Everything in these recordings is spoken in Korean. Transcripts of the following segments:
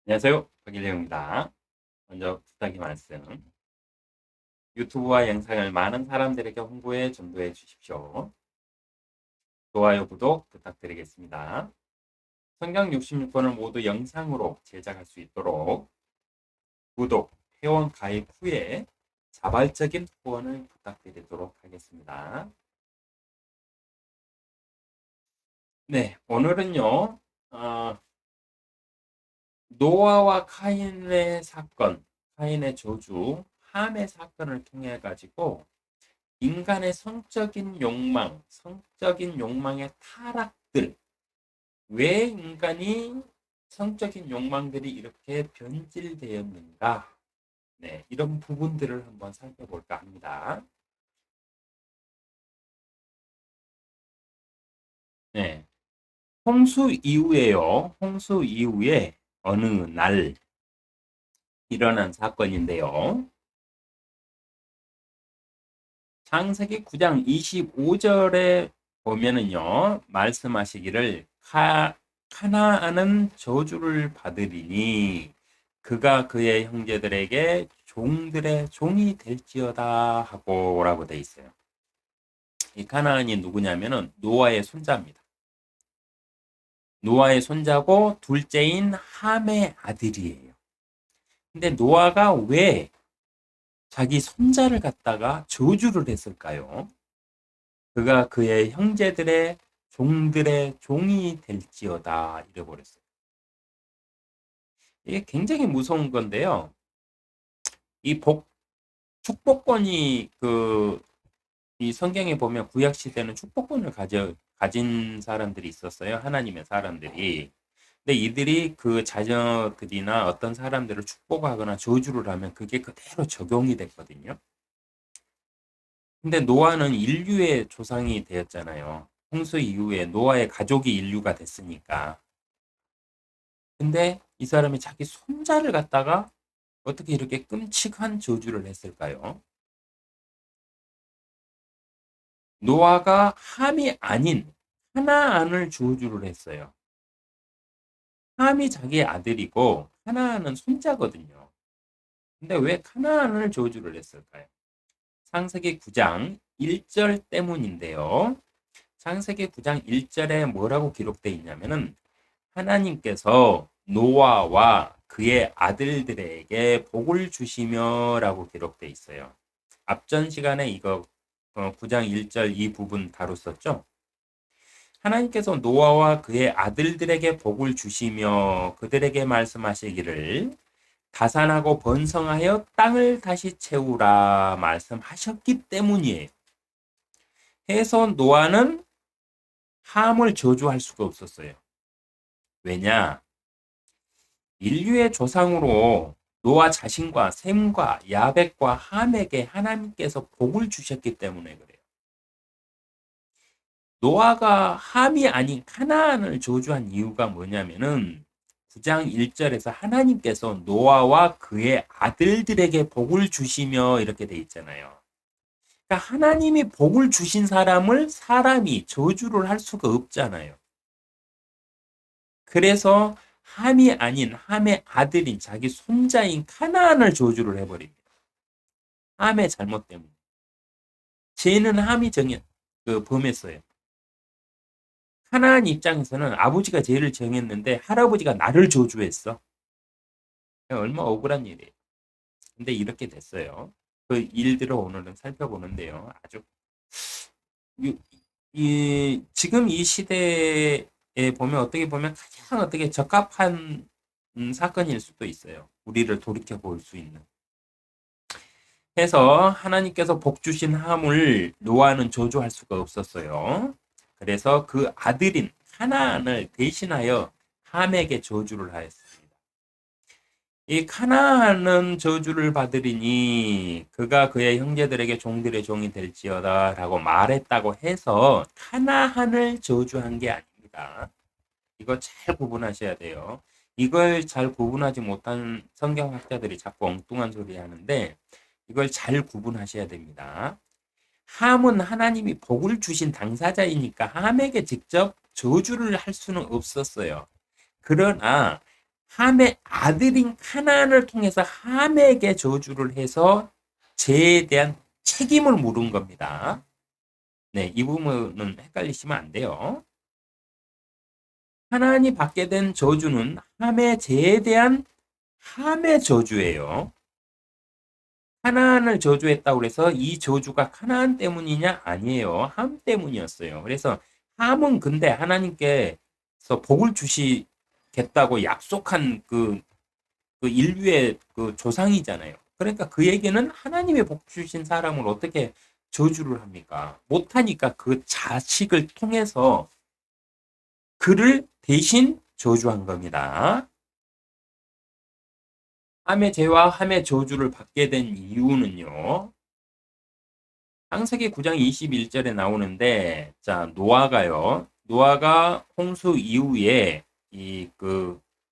안녕하세요. 박일영입니다. 먼저 부탁의 말씀. 유튜브와 영상을 많은 사람들에게 홍보해 전도해 주십시오. 좋아요, 구독 부탁드리겠습니다. 성경 66권을 모두 영상으로 제작할 수 있도록 구독, 회원 가입 후에 자발적인 후원을 부탁드리도록 하겠습니다. 네, 오늘은요, 노아와 카인의 사건, 카인의 저주, 함의 사건을 통해 가지고 인간의 성적인 욕망, 성적인 욕망의 타락들, 왜 인간이 성적인 욕망들이 이렇게 변질되었는가? 네, 이런 부분들을 한번 살펴볼까 합니다. 네, 홍수 이후에요. 홍수 이후에 어느 날 일어난 사건인데요. 창세기 9장 25절에 보면은요, 말씀하시기를 카나안은 저주를 받으리니 그가 그의 형제들에게 종들의 종이 될지어다 하고라고 돼 있어요. 이 카나안이 누구냐면은 노아의 손자입니다. 노아의 손자고 둘째인 함의 아들이에요. 근데 노아가 왜 자기 손자를 갖다가 저주를 했을까요? 그가 그의 형제들의 종들의 종이 될지어다 이래버렸어요. 이게 굉장히 무서운 건데요. 이 축복권이 이 성경에 보면 구약 시대는 축복권을 가진 사람들이 있었어요. 하나님의 사람들이. 근데 이들이 그 자녀들이나 어떤 사람들을 축복하거나 저주를 하면 그게 그대로 적용이 됐거든요. 근데 노아는 인류의 조상이 되었잖아요. 홍수 이후에 노아의 가족이 인류가 됐으니까. 근데 이 사람이 자기 손자를 갖다가 어떻게 이렇게 끔찍한 저주를 했을까요? 노아가 함이 아닌 하나안을 저주를 했어요. 함이 자기 아들이고 하나안은 손자거든요. 근데 왜 하나안을 저주를 했을까요? 창세기 9장 1절 때문인데요. 창세기 9장 1절에 뭐라고 기록되어 있냐면은 하나님께서 노아와 그의 아들들에게 복을 주시며라고 기록되어 있어요. 앞전 시간에 이거 9장 1절 이 부분 다뤘었죠. 하나님께서 노아와 그의 아들들에게 복을 주시며 그들에게 말씀하시기를 다산하고 번성하여 땅을 다시 채우라 말씀하셨기 때문이에요. 해서 노아는 함을 저주할 수가 없었어요. 왜냐? 인류의 조상으로 노아 자신과 셈과 야벳과 함에게 하나님께서 복을 주셨기 때문에 그래요. 노아가 함이 아닌 카나안을 저주한 이유가 뭐냐면은 9장 1절에서 하나님께서 노아와 그의 아들들에게 복을 주시며 이렇게 돼 있잖아요. 그러니까 하나님이 복을 주신 사람을 사람이 저주를 할 수가 없잖아요. 그래서 함이 아닌 함의 아들인 자기 손자인 카나안을 저주를 해버립니다. 함의 잘못 때문에. 죄는 함이 범했어요. 카나안 입장에서는 아버지가 죄를 정했는데 할아버지가 나를 저주했어. 얼마나 억울한 일이에요. 근데 이렇게 됐어요. 그 일들을 오늘은 살펴보는데요. 아주 지금 이 시대에 보면 어떻게 보면 가장 어떻게 적합한 사건일 수도 있어요. 우리를 돌이켜 볼 수 있는. 해서 하나님께서 복 주신 함을 노아는 저주할 수가 없었어요. 그래서 그 아들인 하나안을 대신하여 함에게 저주를 하였습니다. 이 카나안은 저주를 받으리니 그가 그의 형제들에게 종들의 종이 될지어다라고 말했다고 해서 카나안을 저주한 게 아닙니다. 이거 잘 구분하셔야 돼요. 이걸 잘 구분하지 못한 성경학자들이 자꾸 엉뚱한 소리 하는데 이걸 잘 구분하셔야 됩니다. 함은 하나님이 복을 주신 당사자이니까 함에게 직접 저주를 할 수는 없었어요. 그러나 함의 아들인 카나안을 통해서 함에게 저주를 해서 죄에 대한 책임을 물은 겁니다. 네, 이 부분은 헷갈리시면 안 돼요. 하나님이 받게 된 저주는 함의 죄에 대한 함의 저주예요. 카나안을 저주했다고 해서 이 저주가 카나안 때문이냐? 아니에요. 함 때문이었어요. 그래서 함은 근데 하나님께서 복을 주시겠다고 약속한 그 인류의 그 조상이잖아요. 그러니까 그에게는 하나님의 복 주신 사람을 어떻게 저주를 합니까? 못하니까 그 자식을 통해서 그를 대신 저주한 겁니다. 함의 죄와 함의 저주를 받게 된 이유는요. 창세기 9장 21절에 나오는데, 자, 노아가 홍수 이후에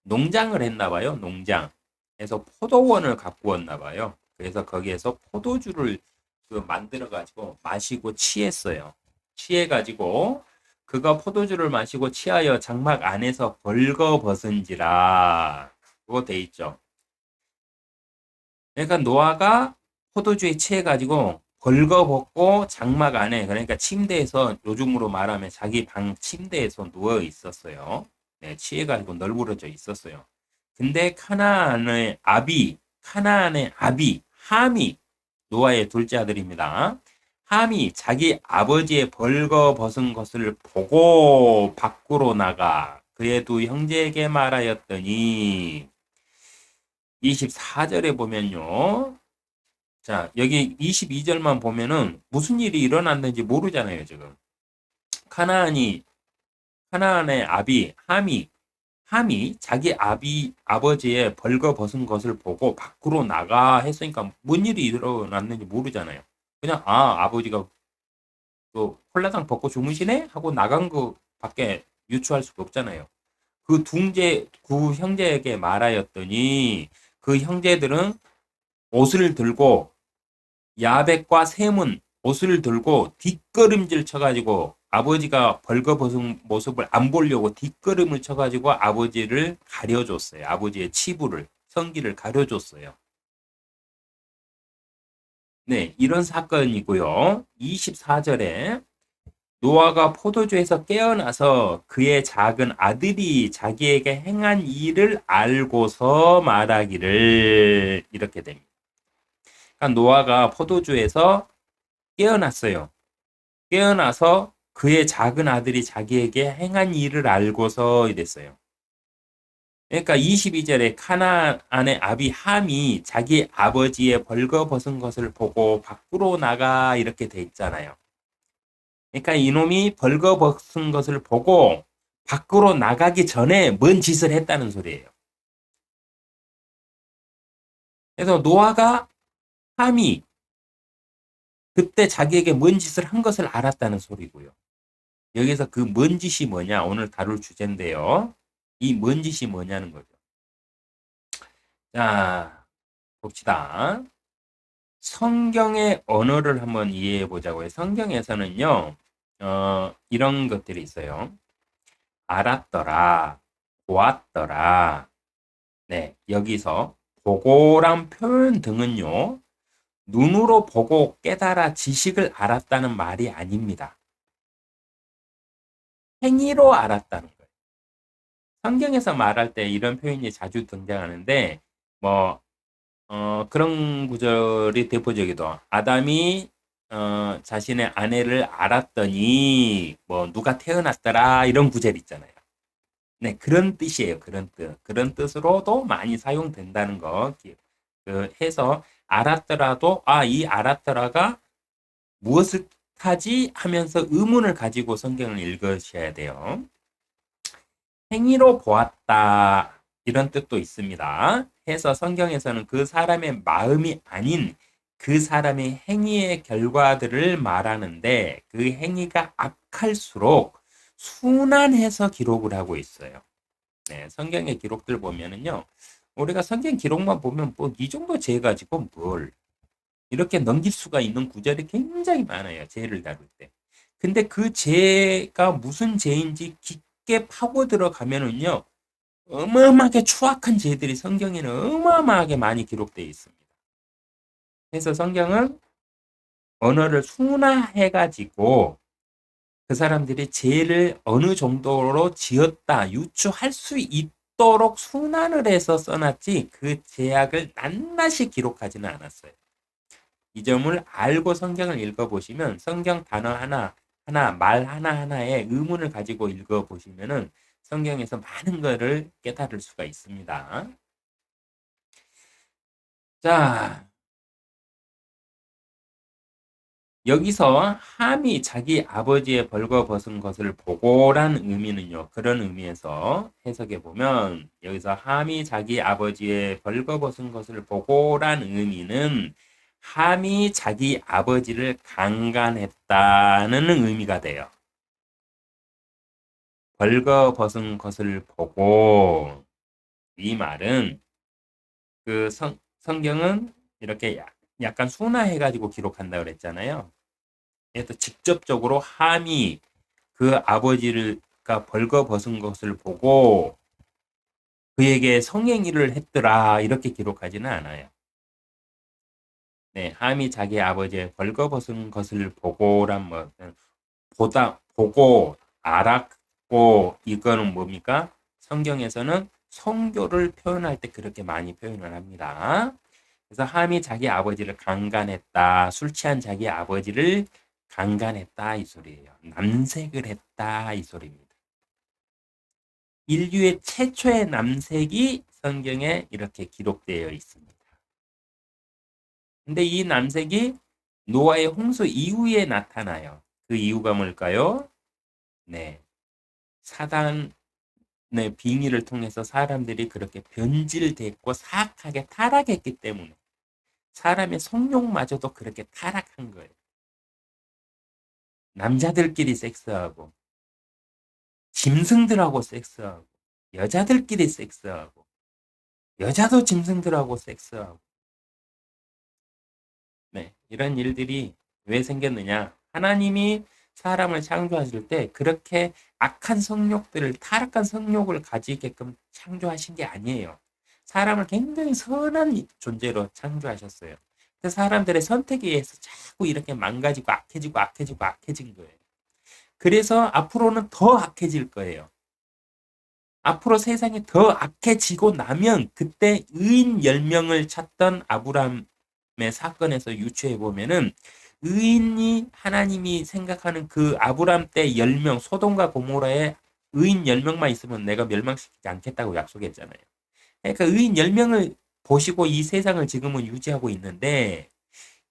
농장을 했나 봐요. 농장. 그래서 포도원을 가꾸었나 봐요. 그래서 거기에서 포도주를 만들어 가지고 마시고 취했어요. 취해 가지고 그가 포도주를 마시고 취하여 장막 안에서 벌거벗은지라. 그거 돼 있죠. 그러니까 노아가 포도주에 취해 가지고 벌거벗고 장막 안에, 그러니까 침대에서, 요즘으로 말하면 자기 방 침대에서 누워 있었어요. 네, 취해 가지고 널브러져 있었어요. 근데 카나안의 아비 함이, 노아의 둘째 아들입니다. 함이 자기 아버지의 벌거벗은 것을 보고 밖으로 나가 그의 두 형제에게 말하였더니, 24절에 보면요. 자, 여기 22절만 보면은 무슨 일이 일어났는지 모르잖아요, 지금. 카나안이, 카나안의 아비, 함이 자기 아버지의 벌거벗은 것을 보고 밖으로 나가 했으니까 뭔 일이 일어났는지 모르잖아요. 그냥, 아버지가 또 홀라당 벗고 주무시네? 하고 나간 거 밖에 유추할 수가 없잖아요. 그 형제에게 말하였더니 그 형제들은 옷을 들고, 야벳과 셈은 옷을 들고 뒷걸음질 쳐가지고 아버지가 벌거벗은 모습을 안 보려고 뒷걸음을 쳐가지고 아버지를 가려줬어요. 아버지의 치부를, 성기를 가려줬어요. 네, 이런 사건이고요. 24절에 노아가 포도주에서 깨어나서 그의 작은 아들이 자기에게 행한 일을 알고서 말하기를, 이렇게 됩니다. 그러니까 노아가 포도주에서 깨어났어요. 깨어나서 그의 작은 아들이 자기에게 행한 일을 알고서 이랬어요. 그러니까 22절에 카나안의 아비 함이 자기 아버지의 벌거벗은 것을 보고 밖으로 나가, 이렇게 돼 있잖아요. 그러니까 이놈이 벌거벗은 것을 보고 밖으로 나가기 전에 뭔 짓을 했다는 소리예요. 그래서 노아가, 함이 그때 자기에게 뭔 짓을 한 것을 알았다는 소리고요. 여기서 그 뭔 짓이 뭐냐, 오늘 다룰 주제인데요. 이 뭔 짓이 뭐냐는 거죠. 자, 봅시다. 성경의 언어를 한번 이해해 보자고요. 성경에서는요, 이런 것들이 있어요. 알았더라, 보았더라. 네, 여기서 보고란 표현 등은요, 눈으로 보고 깨달아 지식을 알았다는 말이 아닙니다. 행위로 알았다는 거예요. 성경에서 말할 때 이런 표현이 자주 등장하는데, 뭐, 그런 구절이 대표적이죠. 아담이 자신의 아내를 알았더니 뭐 누가 태어났더라, 이런 구절 있잖아요. 네, 그런 뜻이에요. 그런 뜻. 그런 뜻으로도 많이 사용된다는 거 해서 알았더라도, 이 알았더라가 무엇을 하지 하면서 의문을 가지고 성경을 읽으셔야 돼요. 행위로 보았다, 이런 뜻도 있습니다. 해서 성경에서는 그 사람의 마음이 아닌 그 사람의 행위의 결과들을 말하는데, 그 행위가 악할수록 순환해서 기록을 하고 있어요. 네, 성경의 기록들 보면은요, 우리가 성경 기록만 보면 뭐 이 정도 죄 가지고 뭘 이렇게 넘길 수가 있는 구절이 굉장히 많아요. 죄를 다룰 때. 근데 그 죄가 무슨 죄인지 깊게 파고 들어가면은요, 어마어마하게 추악한 죄들이 성경에는 어마어마하게 많이 기록되어 있습니다. 그래서 성경은 언어를 순화해가지고 그 사람들이 죄를 어느 정도로 지었다 유추할 수 있도록 순환을 해서 써놨지 그 죄악을 낱낱이 기록하지는 않았어요. 이 점을 알고 성경을 읽어보시면 성경 단어 하나, 말 하나하나에 의문을 가지고 읽어보시면은 성경에서 많은 것을 깨달을 수가 있습니다. 자, 여기서 함이 자기 아버지의 벌거벗은 것을 보고란 의미는요. 그런 의미에서 해석해 보면 여기서 함이 자기 아버지의 벌거벗은 것을 보고란 의미는 함이 자기 아버지를 강간했다는 의미가 돼요. 벌거벗은 것을 보고 이 말은 그 성경은 이렇게 약간 순화해가지고 기록한다 그랬잖아요. 그래서 직접적으로 함이 그 아버지가 벌거벗은 것을 보고 그에게 성행위를 했더라 이렇게 기록하지는 않아요. 네, 함이 자기 아버지의 벌거벗은 것을 보고란 것은 보고 알았고 이거는 뭡니까? 성경에서는 성교를 표현할 때 그렇게 많이 표현을 합니다. 그래서 함이 자기 아버지를 강간했다. 술 취한 자기 아버지를 강간했다 이 소리예요. 남색을 했다 이 소리입니다. 인류의 최초의 남색이 성경에 이렇게 기록되어 있습니다. 근데 이 남색이 노아의 홍수 이후에 나타나요. 그 이유가 뭘까요? 네. 사단의 빙의를 통해서 사람들이 그렇게 변질됐고 사악하게 타락했기 때문에 사람의 성욕마저도 그렇게 타락한 거예요. 남자들끼리 섹스하고 짐승들하고 섹스하고 여자들끼리 섹스하고 여자도 짐승들하고 섹스하고 네, 이런 일들이 왜 생겼느냐? 하나님이 사람을 창조하실 때 그렇게 악한 성욕들을 타락한 성욕을 가지게끔 창조하신 게 아니에요. 사람을 굉장히 선한 존재로 창조하셨어요. 그 사람들의 선택에 의해서 자꾸 이렇게 망가지고 악해지고 악해지고 악해진 거예요. 그래서 앞으로는 더 악해질 거예요. 앞으로 세상이 더 악해지고 나면 그때 의인 10명을 찾던 아브라함의 사건에서 유추해 보면은 의인이 하나님이 생각하는 그 아브라함 때 10명 소돔과 고모라에 의인 10명만 있으면 내가 멸망시키지 않겠다고 약속했잖아요. 그러니까 의인 10명을 보시고 이 세상을 지금은 유지하고 있는데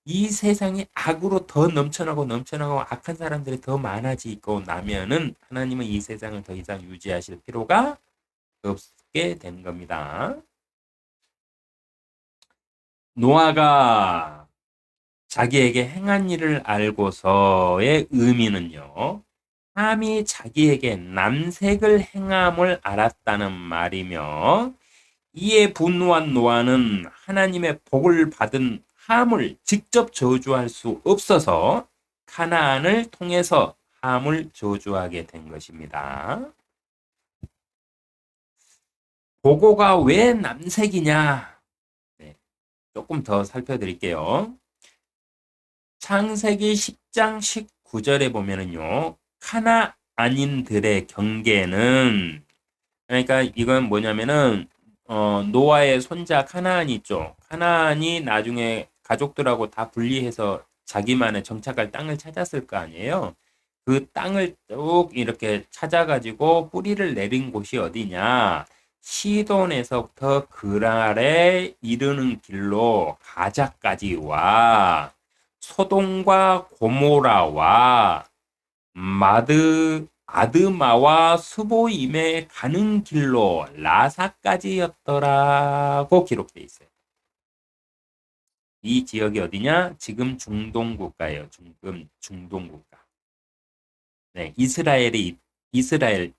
이 세상이 악으로 더 넘쳐나고 넘쳐나고 악한 사람들이 더 많아지고 나면은 하나님은 이 세상을 더 이상 유지하실 필요가 없게 된 겁니다. 노아가 자기에게 행한 일을 알고서의 의미는요. 함이 자기에게 남색을 행함을 알았다는 말이며 이에 분노한 노아는 하나님의 복을 받은 함을 직접 저주할 수 없어서 가나안을 통해서 함을 저주하게 된 것입니다. 보고가 왜 남색이냐? 네, 조금 더 살펴드릴게요. 창세기 10장 19절에 보면은요. 카나안인들의 경계는 그러니까 이건 뭐냐면은 노아의 손자 카나안이 있죠. 카나안이 나중에 가족들하고 다 분리해서 자기만의 정착할 땅을 찾았을 거 아니에요. 그 땅을 쭉 이렇게 찾아가지고 뿌리를 내린 곳이 어디냐? 시돈에서부터 그랄에 이르는 길로 가자까지와 소돔과 고모라와 아드마와 수보임에 가는 길로 라사까지였더라고 기록되어 있어요. 이 지역이 어디냐? 지금 중동 국가예요. 지금 중동 국가. 네, 이스라엘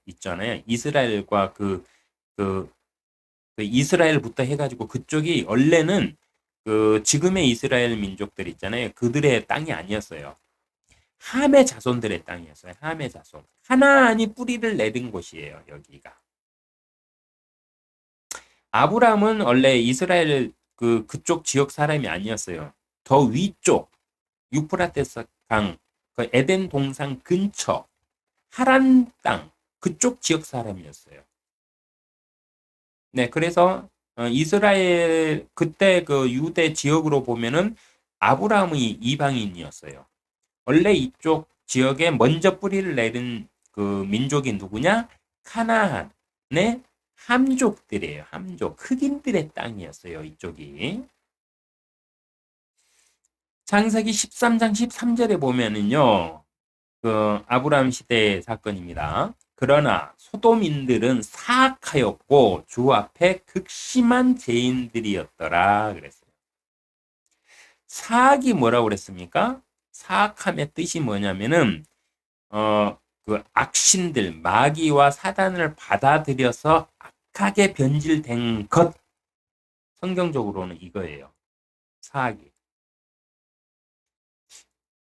있잖아요. 이스라엘과 그, 그 이스라엘부터 해가지고 그쪽이 원래는 그 지금의 이스라엘 민족들 있잖아요. 그들의 땅이 아니었어요. 함의 자손들의 땅이었어요. 함의 자손. 하나님이 뿌리를 내린 곳이에요. 여기가. 아브라함은 원래 이스라엘 그쪽 지역 사람이 아니었어요. 더 위쪽 유프라테스 강, 그 에덴 동산 근처 하란 땅 그쪽 지역 사람이었어요. 네, 그래서 이스라엘 그때 그 유대 지역으로 보면은 아브라함이 이방인이었어요. 원래 이쪽 지역에 먼저 뿌리를 내린 그 민족이 누구냐? 카나안의 함족들이에요. 함족, 흑인들의 땅이었어요. 이쪽이. 창세기 13장 13절에 보면은요. 그 아브라함 시대의 사건입니다. 그러나 소돔인들은 사악하였고 주 앞에 극심한 죄인들이었더라 그랬어요. 사악이 뭐라고 그랬습니까? 사악함의 뜻이 뭐냐면은 그 악신들 마귀와 사단을 받아들여서 악하게 변질된 것. 성경적으로는 이거예요. 사악이.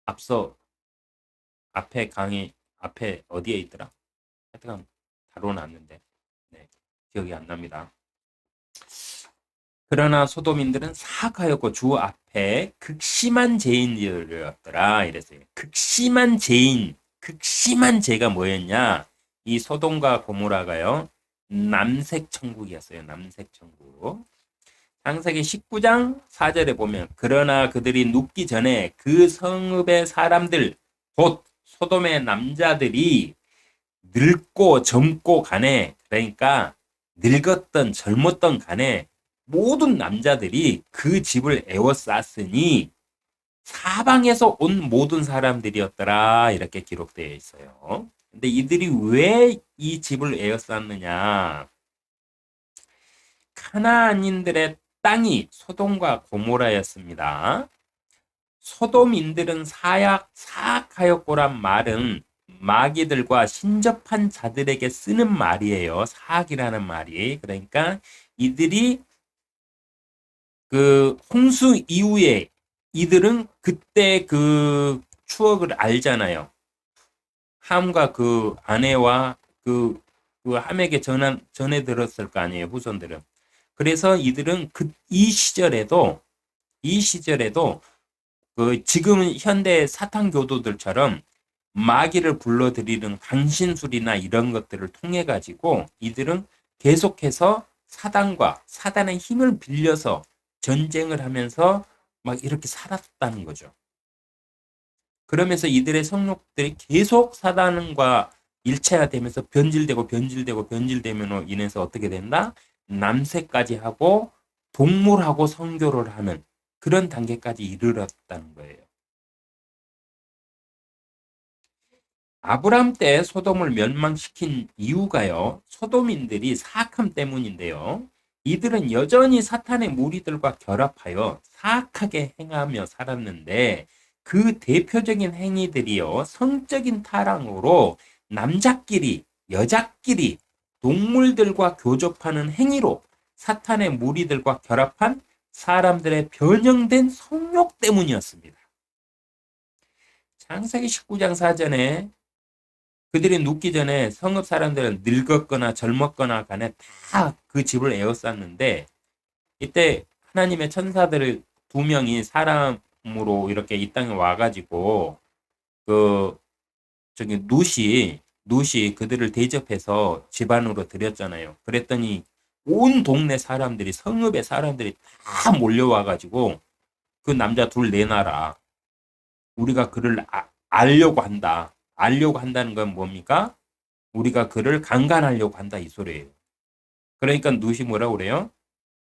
앞서 앞에 강의 앞에 어디에 있더라? 하여튼 다뤄놨는데 네, 기억이 안 납니다. 그러나 소돔인들은 사악하였고 주 앞에 극심한 죄인들이었더라 이랬어요. 극심한 죄인, 극심한 죄가 뭐였냐? 이 소돔과 고모라가요. 남색 천국이었어요. 남색 천국. 창세기 19장 4절에 보면 그러나 그들이 눕기 전에 그 성읍의 사람들 곧 소돔의 남자들이 늙고 젊고 간에 그러니까 늙었던 젊었던 간에 모든 남자들이 그 집을 에워쌌으니 사방에서 온 모든 사람들이었더라 이렇게 기록되어 있어요. 근데 이들이 왜 이 집을 에워쌌느냐? 카나안인들의 땅이 소돔과 고모라였습니다. 소돔인들은 사악하였고란 말은 마귀들과 신접한 자들에게 쓰는 말이에요. 사악이라는 말이. 그러니까 이들이 그 홍수 이후에 이들은 그때 그 추억을 알잖아요. 함과 그 아내와 그 함에게 전해 들었을 거 아니에요. 후손들은. 그래서 이들은 이 시절에도 그 지금 현대 사탄 교도들처럼 마귀를 불러들이는 강신술이나 이런 것들을 통해 가지고 이들은 계속해서 사단의 힘을 빌려서 전쟁을 하면서 막 이렇게 살았다는 거죠. 그러면서 이들의 성욕들이 계속 사단과 일체화되면서 변질되면로 인해서 어떻게 된다? 남색까지 하고 동물하고 성교를 하는 그런 단계까지 이르렀다는 거예요. 아브람 때 소돔을 멸망시킨 이유가요. 소돔인들이 사악함 때문인데요. 이들은 여전히 사탄의 무리들과 결합하여 사악하게 행하며 살았는데 그 대표적인 행위들이요. 성적인 타락으로 남자끼리, 여자끼리, 동물들과 교접하는 행위로 사탄의 무리들과 결합한 사람들의 변형된 성욕 때문이었습니다. 창세기 19장 4절에 그들이 눕기 전에 성읍 사람들은 늙었거나 젊었거나 간에 다 그 집을 에워쌌는데 이때 하나님의 천사들 두 명이 사람으로 이렇게 이 땅에 와가지고 그 저기 룻이 그들을 대접해서 집 안으로 들였잖아요. 그랬더니 온 동네 사람들이 성읍의 사람들이 다 몰려와가지고 그 남자 둘 내놔라. 우리가 그를 알려고 한다. 알려고 한다는 건 뭡니까? 우리가 그를 강간하려고 한다 이 소리예요. 그러니까 룻이 뭐라고 그래요?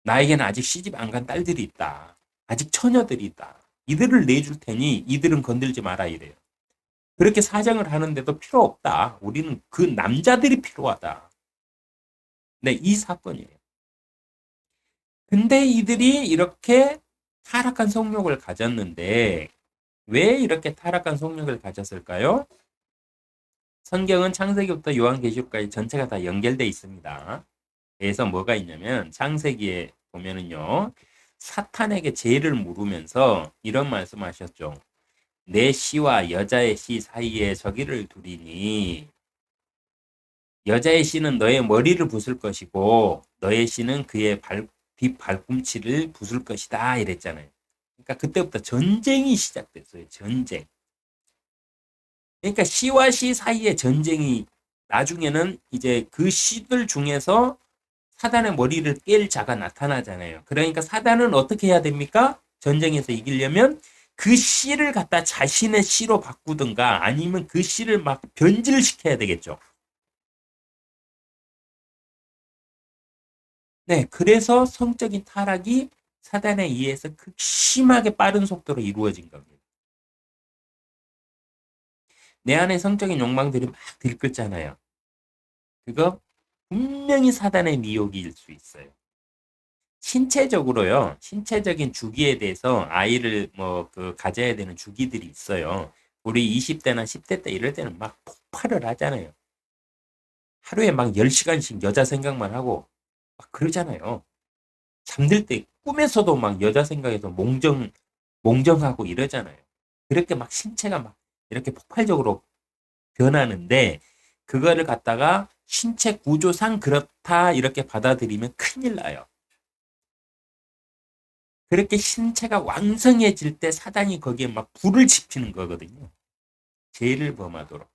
나에게는 아직 시집 안 간 딸들이 있다. 아직 처녀들이 있다. 이들을 내줄 테니 이들은 건들지 마라 이래요. 그렇게 사정을 하는데도 필요 없다. 우리는 그 남자들이 필요하다. 네, 이 사건이에요. 근데 이들이 이렇게 타락한 성욕을 가졌는데 왜 이렇게 타락한 성욕을 가졌을까요? 성경은 창세기부터 요한계시록까지 전체가 다 연결되어 있습니다. 그래서 뭐가 있냐면 창세기에 보면은요. 사탄에게 죄를 물으면서 이런 말씀하셨죠. 내 씨와 여자의 씨 사이에 저기를 두리니 여자의 씨는 너의 머리를 부술 것이고 너의 씨는 그의 뒷발꿈치를 부술 것이다 이랬잖아요. 그러니까 그때부터 전쟁이 시작됐어요. 전쟁. 그러니까 씨와 씨 사이의 전쟁이 나중에는 이제 그 씨들 중에서 사단의 머리를 깰 자가 나타나잖아요. 그러니까 사단은 어떻게 해야 됩니까? 전쟁에서 이기려면 그 씨를 갖다 자신의 씨로 바꾸든가 아니면 그 씨를 막 변질시켜야 되겠죠. 네, 그래서 성적인 타락이 사단에 의해서 극심하게 빠른 속도로 이루어진 겁니다. 내 안에 성적인 욕망들이 막 들끓잖아요. 그거 분명히 사단의 미혹일 수 있어요. 신체적으로요. 신체적인 주기에 대해서 아이를 뭐 그 가져야 되는 주기들이 있어요. 우리 20대나 10대 때 이럴 때는 막 폭발을 하잖아요. 하루에 막 10시간씩 여자 생각만 하고 막 그러잖아요. 잠들 때 꿈에서도 막 여자 생각해서 몽정하고 이러잖아요. 그렇게 막 신체가 막 이렇게 폭발적으로 변하는데 그거를 갖다가 신체 구조상 그렇다 이렇게 받아들이면 큰일 나요. 그렇게 신체가 왕성해질 때 사단이 거기에 막 불을 지피는 거거든요. 죄를 범하도록.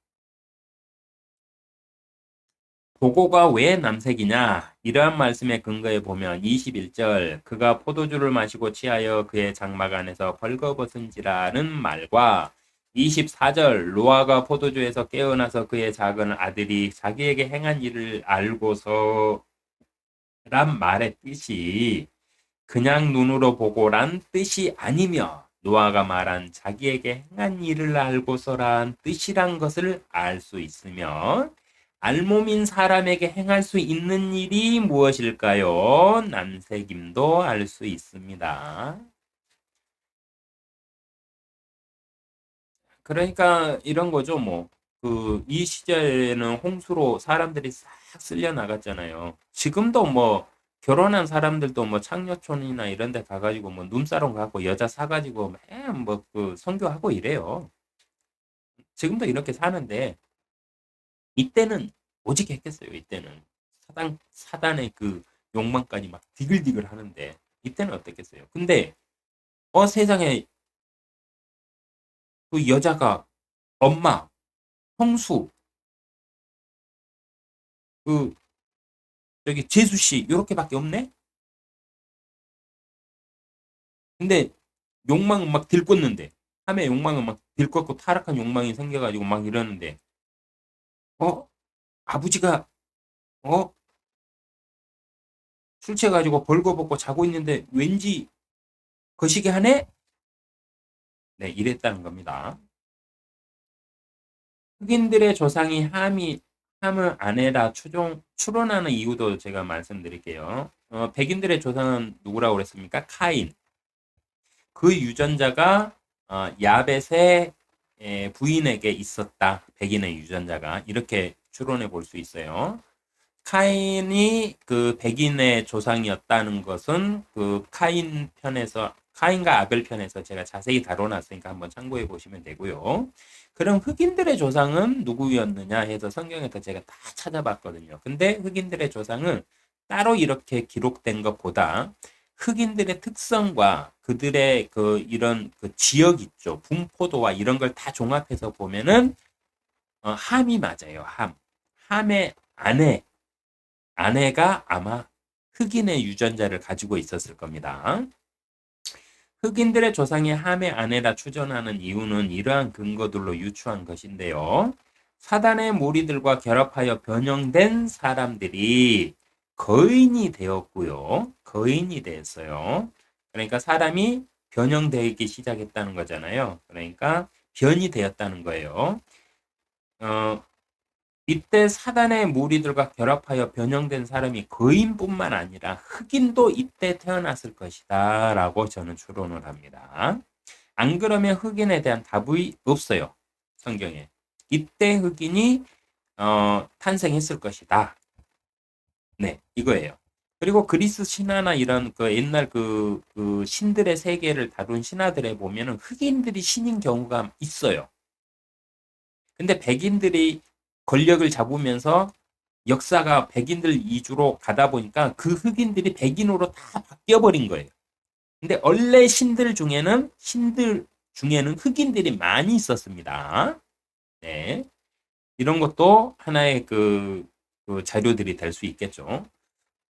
보고가 왜 남색이냐? 이러한 말씀의 근거에 보면 21절 그가 포도주를 마시고 취하여 그의 장막 안에서 벌거벗은지라는 말과 24절 노아가 포도주에서 깨어나서 그의 작은 아들이 자기에게 행한 일을 알고서란 말의 뜻이 그냥 눈으로 보고란 뜻이 아니며 노아가 말한 자기에게 행한 일을 알고서란 뜻이란 것을 알 수 있으며 알몸인 사람에게 행할 수 있는 일이 무엇일까요? 남색임도 알 수 있습니다. 그러니까 이런 거죠, 뭐. 이 시절에는 홍수로 사람들이 싹 쓸려 나갔잖아요. 지금도 뭐, 결혼한 사람들도 뭐 창녀촌이나 이런 데 가가지고 뭐 눈사람 갖고 여자 사가지고 뭐그 선교하고 이래요. 지금도 이렇게 사는데, 이때는 오직 했겠어요, 이때는. 사단의 그 욕망까지 막 디글디글 하는데, 이때는 어땠겠어요? 근데, 세상에 그 여자가 엄마, 형수, 그 저기 재수 씨 요렇게밖에 없네. 근데 욕망은 막 들끓는데 함의 욕망은 막 들끓고 타락한 욕망이 생겨가지고 막 이러는데 어 아버지가 어 술 취해가지고 벌거벗고 자고 있는데 왠지 거시기 하네. 네 이랬다는 겁니다. 흑인들의 조상이 함을 아내라 추론하는 이유도 제가 말씀드릴게요. 백인들의 조상은 누구라고 그랬습니까? 카인. 그 유전자가 야벳의 부인에게 있었다. 백인의 유전자가 이렇게 추론해 볼 수 있어요. 카인이 그 백인의 조상이었다는 것은 그 카인과 아벨 편에서 제가 자세히 다뤄놨으니까 한번 참고해 보시면 되고요. 그럼 흑인들의 조상은 누구였느냐 해서 성경에서 제가 다 찾아봤거든요. 근데 흑인들의 조상은 따로 이렇게 기록된 것보다 흑인들의 특성과 그들의 그 이런 그 지역 있죠. 분포도와 이런 걸 다 종합해서 보면은 함이 맞아요. 함의 아내가 아마 흑인의 유전자를 가지고 있었을 겁니다. 흑인들의 조상이 함의 아내라 추정하는 이유는 이러한 근거들로 유추한 것인데요. 사단의 무리들과 결합하여 변형된 사람들이 거인이 되었고요. 거인이 됐어요. 그러니까 사람이 변형되기 시작했다는 거잖아요. 그러니까 변이 되었다는 거예요. 어, 이때 사단의 무리들과 결합하여 변형된 사람이 거인뿐만 아니라 흑인도 이때 태어났을 것이다 라고 저는 추론을 합니다. 안 그러면 흑인에 대한 답이 없어요. 성경에. 이때 흑인이 탄생했을 것이다. 네, 이거예요. 그리고 그리스 신화나 이런 그 옛날 그 신들의 세계를 다룬 신화들에 보면은 흑인들이 신인 경우가 있어요. 근데 백인들이 권력을 잡으면서 역사가 백인들 위주로 가다 보니까 그 흑인들이 백인으로 다 바뀌어버린 거예요. 근데 원래 신들 중에는 흑인들이 많이 있었습니다. 네. 이런 것도 하나의 그 자료들이 될 수 있겠죠.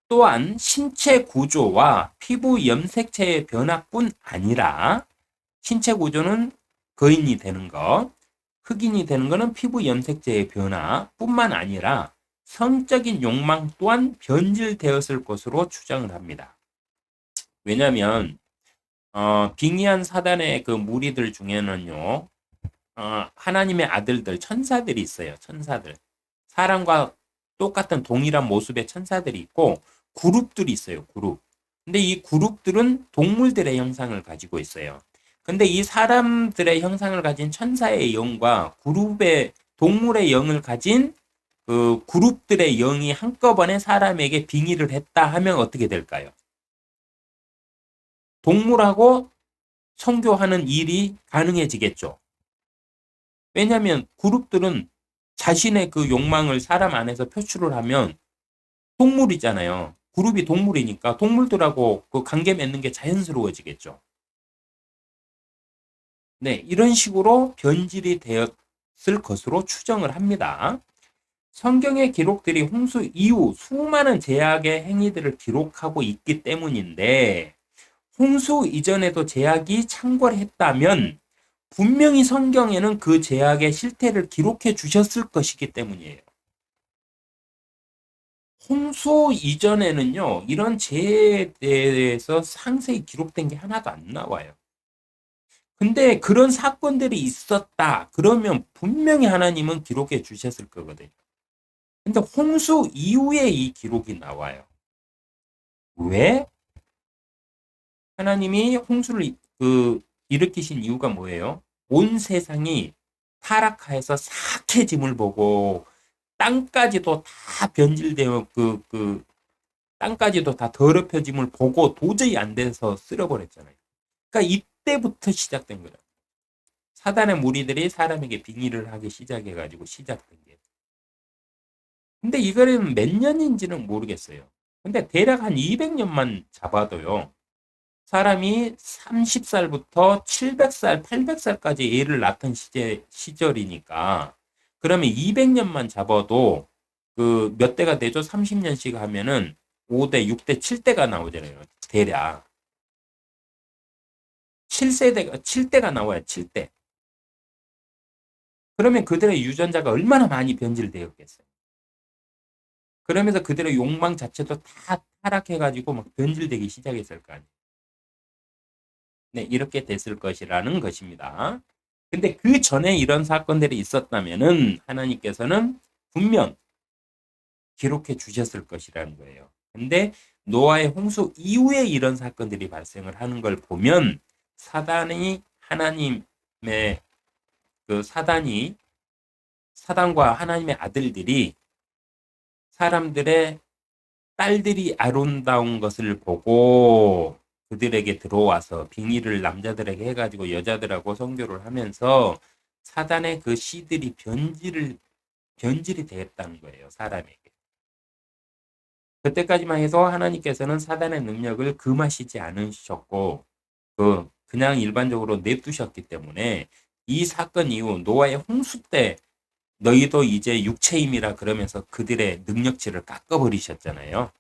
또한 신체 구조와 피부 염색체의 변화뿐 아니라 신체 구조는 거인이 되는 것, 흑인이 되는 것은 피부 염색체의 변화뿐만 아니라 성적인 욕망 또한 변질되었을 것으로 추정을 합니다. 왜냐하면 빙의한 사단의 그 무리들 중에는요, 하나님의 아들들, 천사들이 있어요. 천사들. 사람과 똑같은 동일한 모습의 천사들이 있고, 그룹들이 있어요. 그룹. 근데 이 그룹들은 동물들의 형상을 가지고 있어요. 근데 이 사람들의 형상을 가진 천사의 영과 그룹의 동물의 영을 가진 그 그룹들의 영이 한꺼번에 사람에게 빙의를 했다 하면 어떻게 될까요? 동물하고 성교하는 일이 가능해지겠죠. 왜냐하면 그룹들은 자신의 그 욕망을 사람 안에서 표출을 하면 동물이잖아요. 그룹이 동물이니까 동물들하고 그 관계 맺는 게 자연스러워지겠죠. 네, 이런 식으로 변질이 되었을 것으로 추정을 합니다. 성경의 기록들이 홍수 이후 수많은 제약의 행위들을 기록하고 있기 때문인데 홍수 이전에도 제약이 창궐했다면 분명히 성경에는 그 제약의 실태를 기록해 주셨을 것이기 때문이에요. 홍수 이전에는요, 이런 재해에 대해서 상세히 기록된 게 하나도 안 나와요. 근데 그런 사건들이 있었다. 그러면 분명히 하나님은 기록해 주셨을 거거든요. 근데 홍수 이후에 이 기록이 나와요. 왜? 하나님이 홍수를 일으키신 이유가 뭐예요? 온 세상이 타락하여서 사악해짐을 보고 땅까지도 다 변질되어 땅까지도 다 더럽혀짐을 보고 도저히 안 돼서 쓸어버렸잖아요. 그러니까 이때부터 시작된 거예요. 사단의 무리들이 사람에게 빙의를 하기 시작해가지고 시작된 게. 근데 이거는 몇 년인지는 모르겠어요. 근데 대략 한 200년만 잡아도요. 사람이 30살부터 700살, 800살까지 애를 낳던 시절이니까 그러면 200년만 잡아도 그 몇 대가 되죠? 30년씩 하면은 5대, 6대, 7대가 나오잖아요. 대략. 7대가 나와요. 7대. 그러면 그들의 유전자가 얼마나 많이 변질되었겠어요. 그러면서 그들의 욕망 자체도 다 타락해가지고 막 변질되기 시작했을 거 아니에요. 네, 이렇게 됐을 것이라는 것입니다. 근데 그 전에 이런 사건들이 있었다면은 하나님께서는 분명 기록해 주셨을 것이라는 거예요. 근데 노아의 홍수 이후에 이런 사건들이 발생을 하는 걸 보면 사단이 하나님의 사단과 하나님의 아들들이 사람들의 딸들이 아름다운 것을 보고 그들에게 들어와서 빙의를 남자들에게 해가지고 여자들하고 성교를 하면서 사단의 그 씨들이 변질이 되었다는 거예요. 사람에게. 그때까지만 해도 하나님께서는 사단의 능력을 금하시지 않으셨고 그냥 일반적으로 내두셨기 때문에 이 사건 이후 노아의 홍수 때 너희도 이제 육체임이라 그러면서 그들의 능력치를 깎아버리셨잖아요.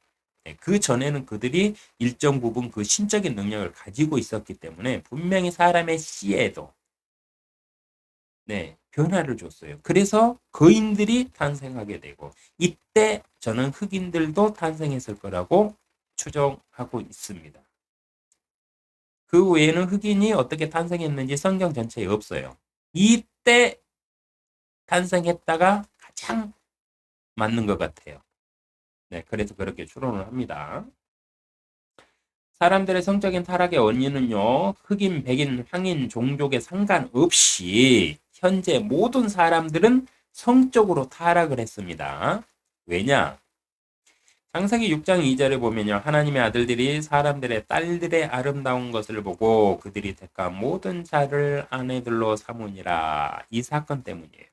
네, 그 전에는 그들이 일정 부분 그 신적인 능력을 가지고 있었기 때문에 분명히 사람의 씨에도 네, 변화를 줬어요. 그래서 거인들이 탄생하게 되고 이때 저는 흑인들도 탄생했을 거라고 추정하고 있습니다. 그 외에는 흑인이 어떻게 탄생했는지 성경 전체에 없어요. 이때 탄생했다가 가장 맞는 것 같아요. 네, 그래서 그렇게 추론을 합니다. 사람들의 성적인 타락의 원인은요, 흑인, 백인, 황인, 종족에 상관없이 현재 모든 사람들은 성적으로 타락을 했습니다. 왜냐? 창세기 6장 2절에 보면요, 하나님의 아들들이 사람들의 딸들의 아름다운 것을 보고 그들이 택한 모든 자를 아내들로 삼으니라. 이 사건 때문이에요.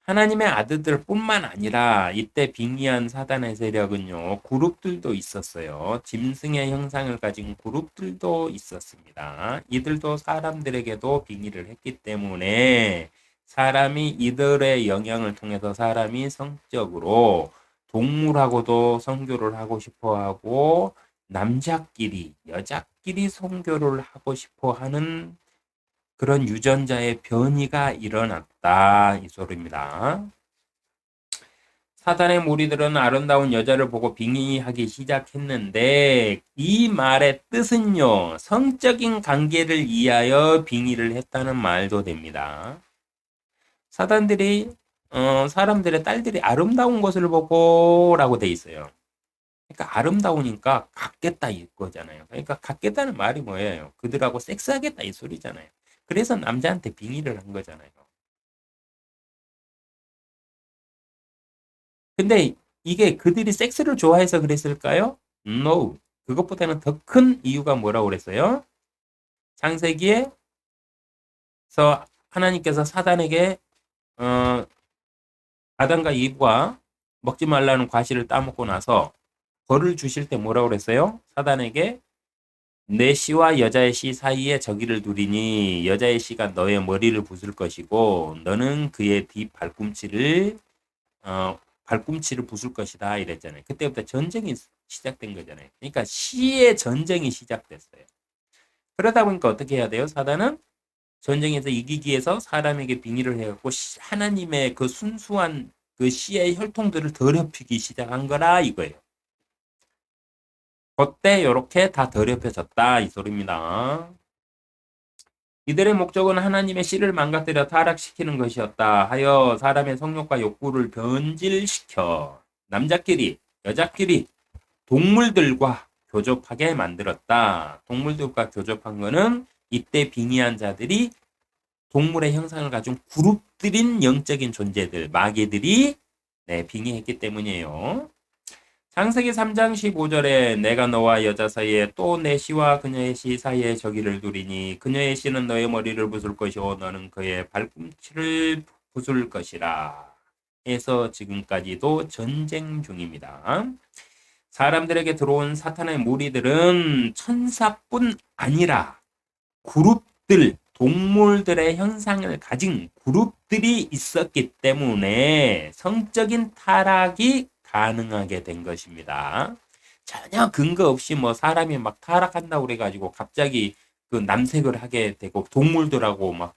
하나님의 아들들뿐만 아니라 이때 빙의한 사단의 세력은요, 그룹들도 있었어요. 짐승의 형상을 가진 그룹들도 있었습니다. 이들도 사람들에게도 빙의를 했기 때문에 사람이 이들의 영향을 통해서 사람이 성적으로 동물하고도 선교를 하고 싶어 하고 남자끼리, 여자끼리 선교를 하고 싶어 하는 그런 유전자의 변이가 일어났다. 이 소리입니다. 사단의 무리들은 아름다운 여자를 보고 빙의하기 시작했는데 이 말의 뜻은요. 성적인 관계를 이하여 빙의를 했다는 말도 됩니다. 사단들이 사람들의 딸들이 아름다운 것을 보고 라고 돼 있어요. 그러니까 아름다우니까 갖겠다 이거잖아요. 그러니까 갖겠다는 말이 뭐예요? 그들하고 섹스하겠다 이 소리잖아요. 그래서 남자한테 빙의를 한 거잖아요. 근데 이게 그들이 섹스를 좋아해서 그랬을까요? No. 그것보다는 더 큰 이유가 뭐라고 그랬어요? 창세기에서 하나님께서 사단에게 어, 아담과 이브가 먹지 말라는 과실을 따먹고 나서 벌을 주실 때 뭐라고 그랬어요? 사단에게 내 씨와 여자의 씨 사이에 저기를 두리니 여자의 씨가 너의 머리를 부술 것이고 너는 그의 뒤 발꿈치를 부술 것이다 이랬잖아요. 그때부터 전쟁이 시작된 거잖아요. 그러니까 씨의 전쟁이 시작됐어요. 그러다 보니까 어떻게 해야 돼요? 사단은 전쟁에서 이기기 위해서 사람에게 빙의를 해갖고 하나님의 그 순수한 그 씨의 혈통들을 더럽히기 시작한 거라 이거예요. 그때 이렇게 다 더럽혀졌다 이 소리입니다. 이들의 목적은 하나님의 씨를 망가뜨려 타락시키는 것이었다 하여 사람의 성욕과 욕구를 변질시켜 남자끼리, 여자끼리, 동물들과 교접하게 만들었다. 동물들과 교접한 거는 이때 빙의한 자들이 동물의 형상을 가진 그룹들인 영적인 존재들, 마귀들이 빙의했기 때문이에요. 창세기 3장 15절에 내가 너와 여자 사이에 또 내 씨와 그녀의 씨 사이에 저기를 두리니 그녀의 씨는 너의 머리를 부술 것이요 너는 그의 발꿈치를 부술 것이라 해서 지금까지도 전쟁 중입니다. 사람들에게 들어온 사탄의 무리들은 천사뿐 아니라 그룹들, 동물들의 현상을 가진 그룹들이 있었기 때문에 성적인 타락이 가능하게 된 것입니다. 전혀 근거 없이 뭐 사람이 막 타락한다고 그래가지고 갑자기 그 남색을 하게 되고 동물들하고 막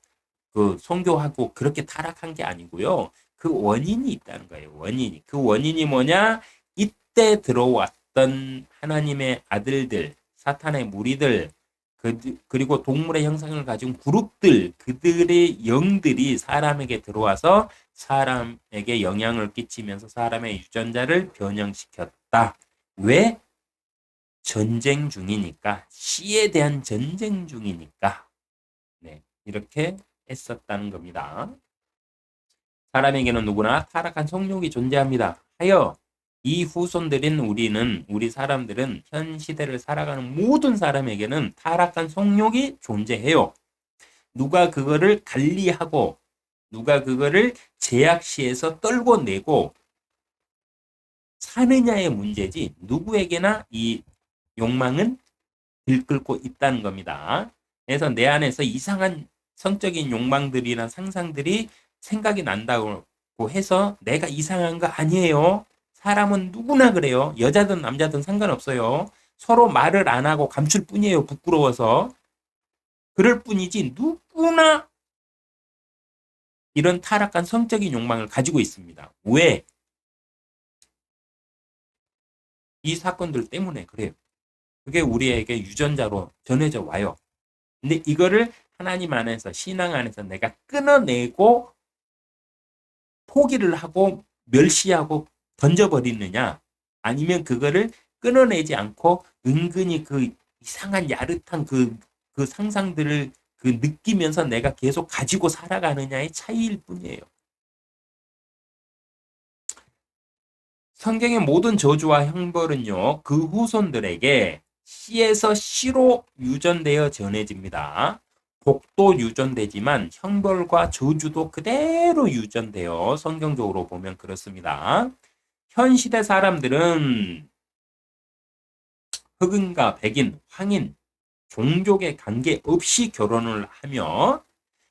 그 선교하고 그렇게 타락한 게 아니고요. 그 원인이 있다는 거예요. 원인이. 그 원인이 뭐냐? 이때 들어왔던 하나님의 아들들, 사탄의 무리들, 그리고 동물의 형상을 가진 그룹들, 그들의 영들이 사람에게 들어와서 사람에게 영향을 끼치면서 사람의 유전자를 변형시켰다. 왜? 전쟁 중이니까, 씨에 대한 전쟁 중이니까, 네, 이렇게 했었다는 겁니다. 사람에게는 누구나 타락한 성욕이 존재합니다. 하여 이 후손들인 우리 사람들은 현 시대를 살아가는 모든 사람에게는 타락한 성욕이 존재해요. 누가 그거를 관리하고 누가 그거를 제약시에서 떨궈내고 사느냐의 문제지 누구에게나 이 욕망은 들끓고 있다는 겁니다. 그래서 내 안에서 이상한 성적인 욕망들이나 상상들이 생각이 난다고 해서 내가 이상한 거 아니에요. 사람은 누구나 그래요. 여자든 남자든 상관없어요. 서로 말을 안 하고 감출 뿐이에요. 부끄러워서. 그럴 뿐이지 누구나 이런 타락한 성적인 욕망을 가지고 있습니다. 왜? 이 사건들 때문에 그래요. 그게 우리에게 유전자로 전해져 와요. 근데 이거를 하나님 안에서 신앙 안에서 내가 끊어내고 포기를 하고 멸시하고 던져버리느냐 아니면 그거를 끊어내지 않고 은근히 그 이상한 야릇한 그 상상들을 그 느끼면서 내가 계속 가지고 살아가느냐의 차이일 뿐이에요. 성경의 모든 저주와 형벌은요, 그 후손들에게 씨에서 씨로 유전되어 전해집니다. 복도 유전되지만 형벌과 저주도 그대로 유전돼요. 성경적으로 보면 그렇습니다. 현 시대 사람들은 흑인과 백인, 황인, 종족에 관계없이 결혼을 하며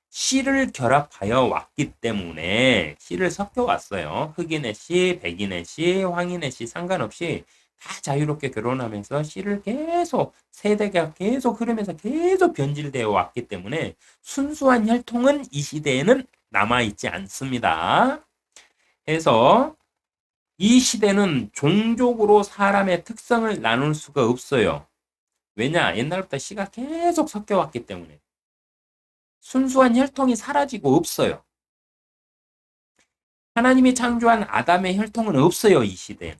씨를 결합하여 왔기 때문에 씨를 섞여 왔어요. 흑인의 씨, 백인의 씨, 황인의 씨 상관없이 다 자유롭게 결혼하면서 씨를 계속 세대가 계속 흐르면서 계속 변질되어 왔기 때문에 순수한 혈통은 이 시대에는 남아있지 않습니다. 그래서 이 시대는 종족으로 사람의 특성을 나눌 수가 없어요. 왜냐? 옛날부터 씨가 계속 섞여 왔기 때문에. 순수한 혈통이 사라지고 없어요. 하나님이 창조한 아담의 혈통은 없어요, 이 시대에.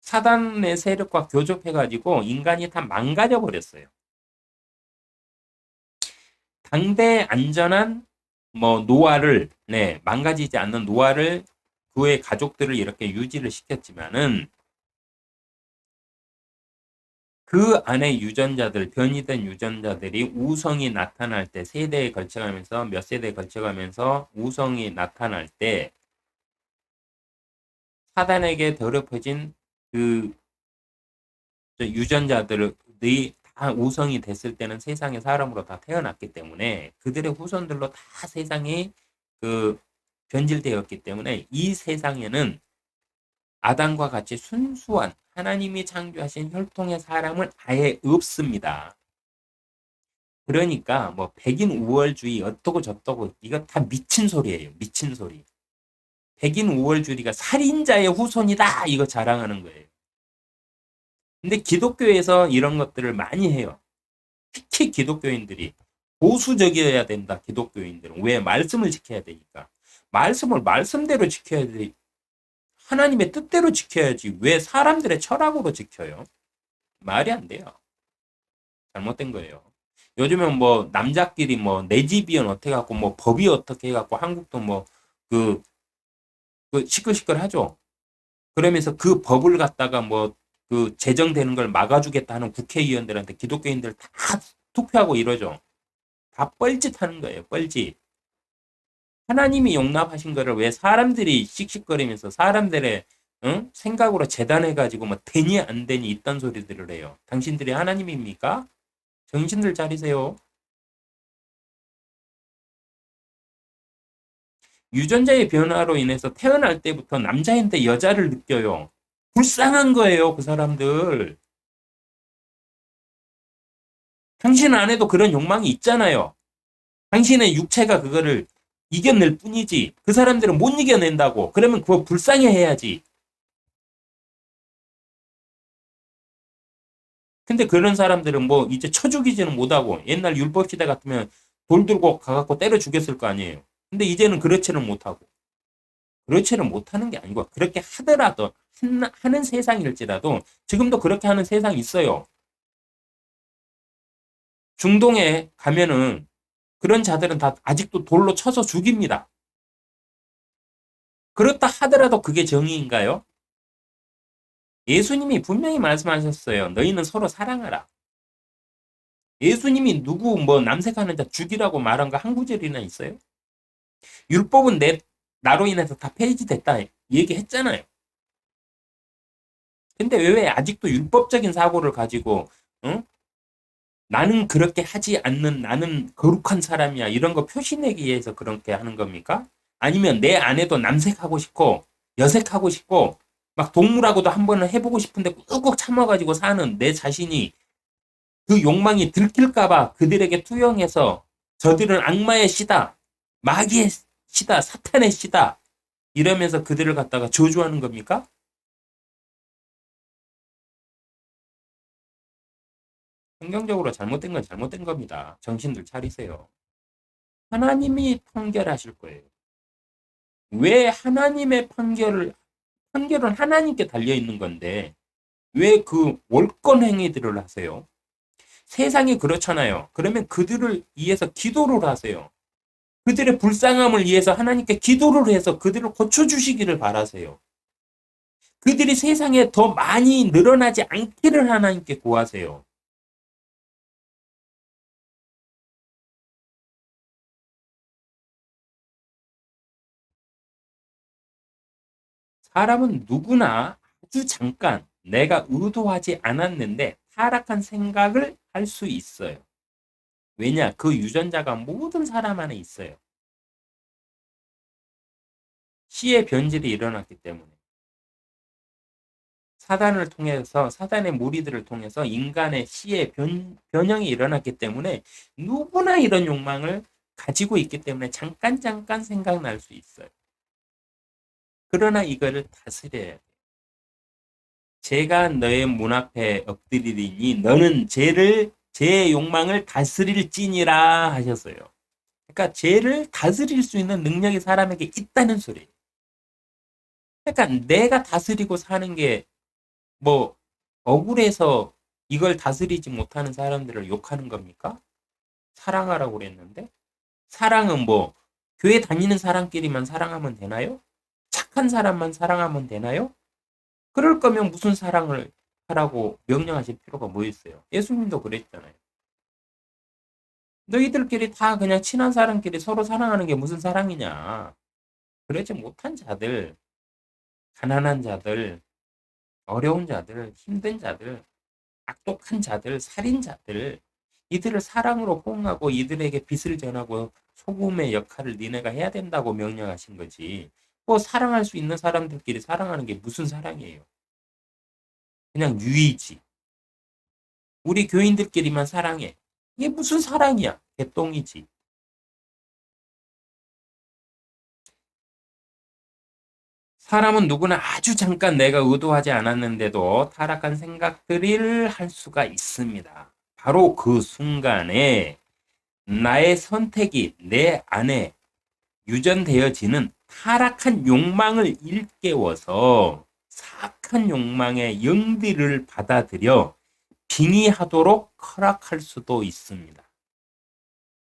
사단의 세력과 교접해가지고 인간이 다 망가져 버렸어요. 당대 안전한 노화를, 망가지지 않는 노화를 그의 가족들을 이렇게 유지를 시켰지만은 그 안에 유전자들, 변이된 유전자들이 우성이 나타날 때, 세대에 걸쳐가면서, 몇 세대에 걸쳐가면서 우성이 나타날 때, 사단에게 더럽혀진 그 유전자들이 다 우성이 됐을 때는 세상의 사람으로 다 태어났기 때문에 그들의 후손들로 다 세상이 변질되었기 때문에 이 세상에는 아담과 같이 순수한 하나님이 창조하신 혈통의 사람은 아예 없습니다. 그러니까 백인 우월주의 어떠고 저떠고 이거 다 미친 소리예요. 미친 소리. 백인 우월주의가 살인자의 후손이다 이거 자랑하는 거예요. 근데 기독교에서 이런 것들을 많이 해요. 특히 기독교인들이 보수적이어야 된다. 기독교인들은 왜? 말씀을 지켜야 되니까. 말씀을 말씀대로 지켜야 돼. 하나님의 뜻대로 지켜야지. 왜 사람들의 철학으로 지켜요? 말이 안 돼요. 잘못된 거예요. 요즘은 남자끼리 내 집이연 어떻게 갖고 법이 어떻게 해갖고 한국도 시끌시끌 하죠. 그러면서 그 법을 갖다가 제정되는 걸 막아주겠다 하는 국회의원들한테 기독교인들 다 투표하고 이러죠. 다 뻘짓 하는 거예요. 뻘짓. 하나님이 용납하신 거를 왜 사람들이 씩씩거리면서 사람들의 생각으로 재단해가지고 되니 안 되니 이딴 소리들을 해요. 당신들이 하나님입니까? 정신들 차리세요. 유전자의 변화로 인해서 태어날 때부터 남자인데 여자를 느껴요. 불쌍한 거예요, 그 사람들. 당신 안에도 그런 욕망이 있잖아요. 당신의 육체가 그거를 이겨낼 뿐이지. 그 사람들은 못 이겨낸다고. 그러면 그거 불쌍해 해야지. 근데 그런 사람들은 이제 쳐 죽이지는 못하고 옛날 율법 시대 같으면 돌 들고 가갖고 때려 죽였을 거 아니에요. 근데 이제는 그렇지는 못하고. 그렇지는 못하는 게 아니고 그렇게 하더라도 하는 세상일지라도 지금도 그렇게 하는 세상이 있어요. 중동에 가면은 그런 자들은 다 아직도 돌로 쳐서 죽입니다. 그렇다 하더라도 그게 정의인가요? 예수님이 분명히 말씀하셨어요. 너희는 서로 사랑하라. 예수님이 누구 남색하는 자 죽이라고 말한 거 한 구절이나 있어요? 율법은 나로 인해서 다 폐지됐다 얘기했잖아요. 근데 왜 아직도 율법적인 사고를 가지고 나는 그렇게 하지 않는 나는 거룩한 사람이야 이런 거 표시내기 위해서 그렇게 하는 겁니까? 아니면 내 아내도 남색하고 싶고 여색하고 싶고 막 동물하고도 한 번은 해보고 싶은데 꾹꾹 참아가지고 사는 내 자신이 그 욕망이 들킬까봐 그들에게 투영해서 저들은 악마의 씨다, 마귀의 씨다, 사탄의 씨다 이러면서 그들을 갖다가 저주하는 겁니까? 성경적으로 잘못된 건 잘못된 겁니다. 정신들 차리세요. 하나님이 판결하실 거예요. 왜 하나님의 판결은 하나님께 달려 있는 건데 왜 그 월권 행위들을 하세요? 세상이 그렇잖아요. 그러면 그들을 위해서 기도를 하세요. 그들의 불쌍함을 위해서 하나님께 기도를 해서 그들을 고쳐주시기를 바라세요. 그들이 세상에 더 많이 늘어나지 않기를 하나님께 구하세요. 사람은 누구나 아주 잠깐 내가 의도하지 않았는데 타락한 생각을 할 수 있어요. 왜냐? 그 유전자가 모든 사람 안에 있어요. 시의 변질이 일어났기 때문에. 사단을 통해서, 사단의 무리들을 통해서 인간의 시의 변형이 일어났기 때문에 누구나 이런 욕망을 가지고 있기 때문에 잠깐 생각날 수 있어요. 그러나 이거를 다스려야 돼. 제가 너의 문 앞에 엎드리리니 너는 제 욕망을 다스릴지니라 하셨어요. 그러니까 죄를 다스릴 수 있는 능력이 사람에게 있다는 소리예요. 그러니까 내가 다스리고 사는 게 뭐 억울해서 이걸 다스리지 못하는 사람들을 욕하는 겁니까? 사랑하라고 그랬는데 사랑은 뭐 교회 다니는 사람끼리만 사랑하면 되나요? 착한 사람만 사랑하면 되나요? 그럴 거면 무슨 사랑을 하라고 명령하실 필요가 뭐 있어요? 예수님도 그랬잖아요. 너희들끼리 다 그냥 친한 사람끼리 서로 사랑하는 게 무슨 사랑이냐? 그러지 못한 자들, 가난한 자들, 어려운 자들, 힘든 자들, 악독한 자들, 살인자들, 이들을 사랑으로 포옹하고 이들에게 빛을 전하고 소금의 역할을 니네가 해야 된다고 명령하신 거지. 뭐 사랑할 수 있는 사람들끼리 사랑하는 게 무슨 사랑이에요? 그냥 유의지. 우리 교인들끼리만 사랑해. 이게 무슨 사랑이야? 개똥이지. 사람은 누구나 아주 잠깐 내가 의도하지 않았는데도 타락한 생각들을 할 수가 있습니다. 바로 그 순간에 나의 선택이 내 안에 유전되어지는 타락한 욕망을 일깨워서 사악한 욕망의 영들을 받아들여 빙의하도록 허락할 수도 있습니다.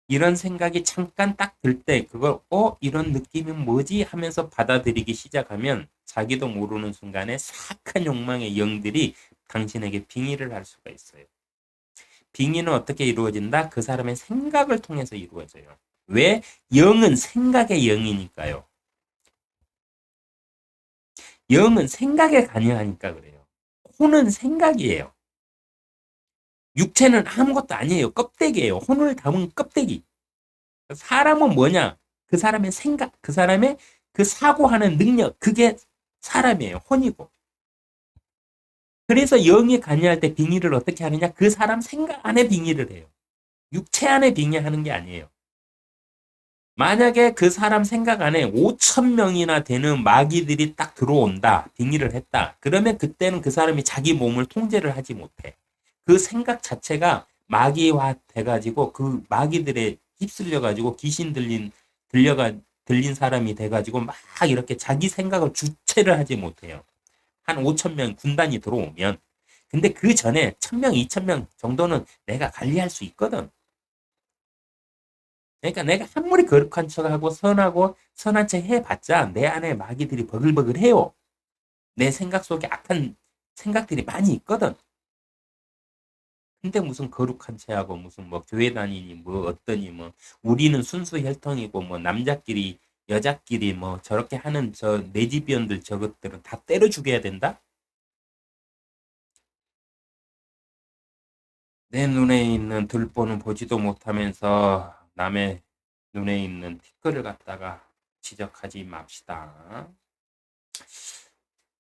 이런 생각이 잠깐 딱 들 때 그걸 이런 느낌은 뭐지 하면서 받아들이기 시작하면 자기도 모르는 순간에 사악한 욕망의 영들이 당신에게 빙의를 할 수가 있어요. 빙의는 어떻게 이루어진다? 그 사람의 생각을 통해서 이루어져요. 왜? 영은 생각의 영이니까요. 영은 생각에 관여하니까 그래요. 혼은 생각이에요. 육체는 아무것도 아니에요. 껍데기예요. 혼을 담은 껍데기. 사람은 뭐냐? 그 사람의 생각, 그 사람의 그 사고하는 능력, 그게 사람이에요. 혼이고. 그래서 영이 관여할 때 빙의를 어떻게 하느냐? 그 사람 생각 안에 빙의를 해요. 육체 안에 빙의하는 게 아니에요. 만약에 그 사람 생각 안에 5천 명이나 되는 마귀들이 딱 들어온다. 빙의를 했다. 그러면 그때는 그 사람이 자기 몸을 통제를 하지 못해. 그 생각 자체가 마귀화 돼가지고 그 마귀들에 휩쓸려가지고 귀신 들린 사람이 돼가지고 막 이렇게 자기 생각을 주체를 하지 못해요. 한 5천 명 군단이 들어오면. 근데 그 전에 1,000명, 2,000명 정도는 내가 관리할 수 있거든. 그러니까 내가 아무리 거룩한 척하고 선한 척 해봤자 내 안에 마귀들이 버글버글해요. 내 생각 속에 악한 생각들이 많이 있거든. 근데 무슨 거룩한 척하고 무슨 뭐 교회 다니니 뭐 어떠니 뭐 우리는 순수 혈통이고 뭐 남자끼리 여자끼리 뭐 저렇게 하는 저 내지비언들 저것들은 다 때려 죽여야 된다? 내 눈에 있는 들보는 보지도 못하면서 남의 눈에 있는 티끌을 갖다가 지적하지 맙시다.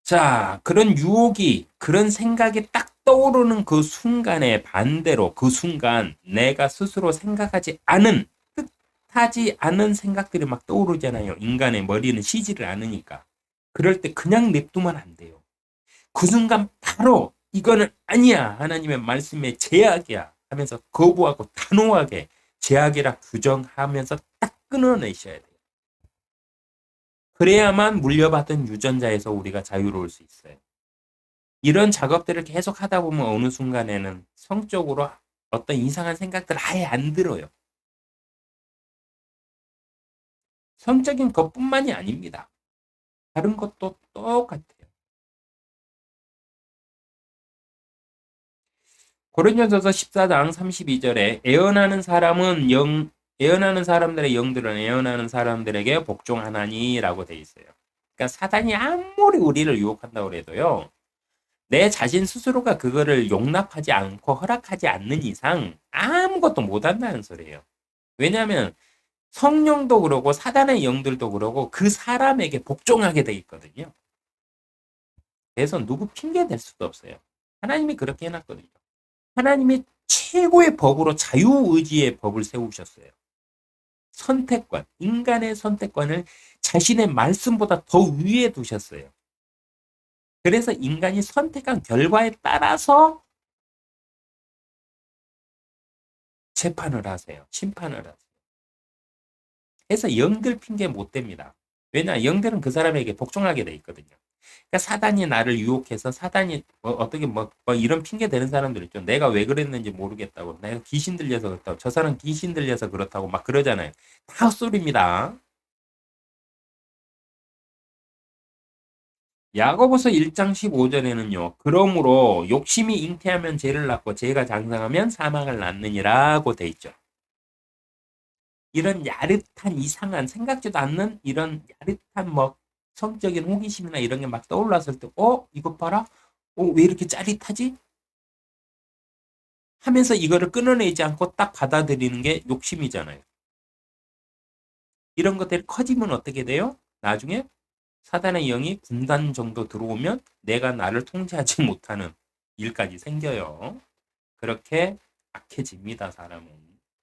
자, 그런 유혹이, 그런 생각이 딱 떠오르는 그 순간에 반대로 그 순간 내가 스스로 생각하지 않은, 뜻하지 않은 생각들이 막 떠오르잖아요. 인간의 머리는 쉬지를 않으니까. 그럴 때 그냥 냅두면 안 돼요. 그 순간 바로 이거는 아니야. 하나님의 말씀에 제약이야. 하면서 거부하고 단호하게 제약이라 규정하면서 딱 끊어내셔야 돼요. 그래야만 물려받은 유전자에서 우리가 자유로울 수 있어요. 이런 작업들을 계속 하다 보면 어느 순간에는 성적으로 어떤 이상한 생각들 아예 안 들어요. 성적인 것뿐만이 아닙니다. 다른 것도 똑같아요. 고린도전서 14장 32절에 애언하는 사람들의 영들은 애언하는 사람들에게 복종하나니라고 돼 있어요. 그러니까 사단이 아무리 우리를 유혹한다고 해도요. 내 자신 스스로가 그거를 용납하지 않고 허락하지 않는 이상 아무것도 못한다는 소리예요. 왜냐하면 성령도 그러고 사단의 영들도 그러고 그 사람에게 복종하게 돼 있거든요. 그래서 누구 핑계 댈 수도 없어요. 하나님이 그렇게 해놨거든요. 하나님이 최고의 법으로 자유의지의 법을 세우셨어요. 선택권, 인간의 선택권을 자신의 말씀보다 더 위에 두셨어요. 그래서 인간이 선택한 결과에 따라서 재판을 하세요. 심판을 하세요. 그래서 영들 핑계 못 댑니다. 왜냐? 영들은 그 사람에게 복종하게 돼 있거든요. 그러니까 사단이 나를 유혹해서 사단이 어떻게 이런 핑계 대는 사람들 있죠. 내가 왜 그랬는지 모르겠다고. 내가 귀신 들려서 그렇다고. 저 사람 귀신 들려서 그렇다고 막 그러잖아요. 다 헛소리입니다. 야고보서 1장 15절에는요. 그러므로 욕심이 잉태하면 죄를 낳고 죄가 장성하면 사망을 낳느니라고 돼 있죠. 이런 야릇한 이상한 생각지도 않는 이런 야릇한 성적인 호기심이나 이런 게 막 떠올랐을 때 이것 봐라? 왜 이렇게 짜릿하지? 하면서 이거를 끊어내지 않고 딱 받아들이는 게 욕심이잖아요. 이런 것들이 커지면 어떻게 돼요? 나중에 사단의 영이 군단 정도 들어오면 내가 나를 통제하지 못하는 일까지 생겨요. 그렇게 악해집니다, 사람은.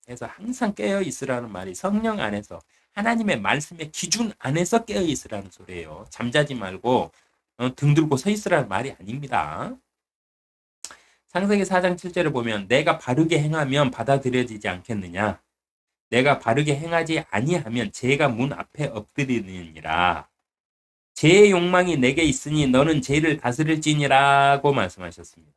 그래서 항상 깨어 있으라는 말이 성령 안에서 하나님의 말씀의 기준 안에서 깨어 있으라는 소리예요. 잠자지 말고 등 들고 서 있으라는 말이 아닙니다. 창세기 4장 7절을 보면 내가 바르게 행하면 받아들여지지 않겠느냐. 내가 바르게 행하지 아니하면 죄가 문 앞에 엎드리느니라. 죄의 욕망이 내게 있으니 너는 죄를 다스릴지니라고 말씀하셨습니다.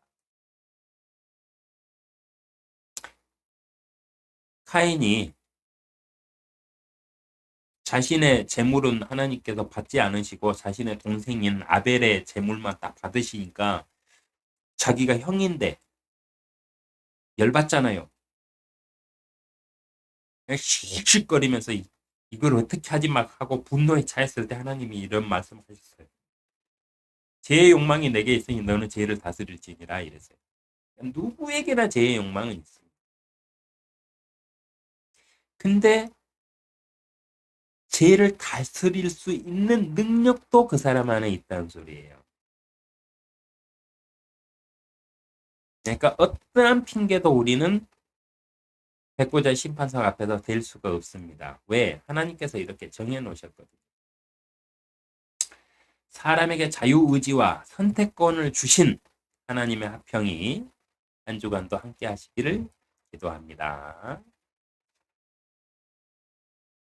카인이 자신의 재물은 하나님께서 받지 않으시고 자신의 동생인 아벨의 재물만 딱 받으시니까 자기가 형인데 열받잖아요. 씩씩거리면서 이걸 어떻게 하지 막 하고 분노에 차였을 때 하나님이 이런 말씀하셨어요. 죄의 욕망이 내게 있으니 너는 죄를 다스릴지니라 이랬어요. 누구에게나 죄의 욕망은 있습니다. 근데 죄를 다스릴 수 있는 능력도 그 사람 안에 있다는 소리예요. 그러니까 어떠한 핑계도 우리는 백보자 심판석 앞에서 댈 수가 없습니다. 왜? 하나님께서 이렇게 정해 놓으셨거든요. 사람에게 자유의지와 선택권을 주신 하나님의 화평이 한 주간도 함께 하시기를 기도합니다.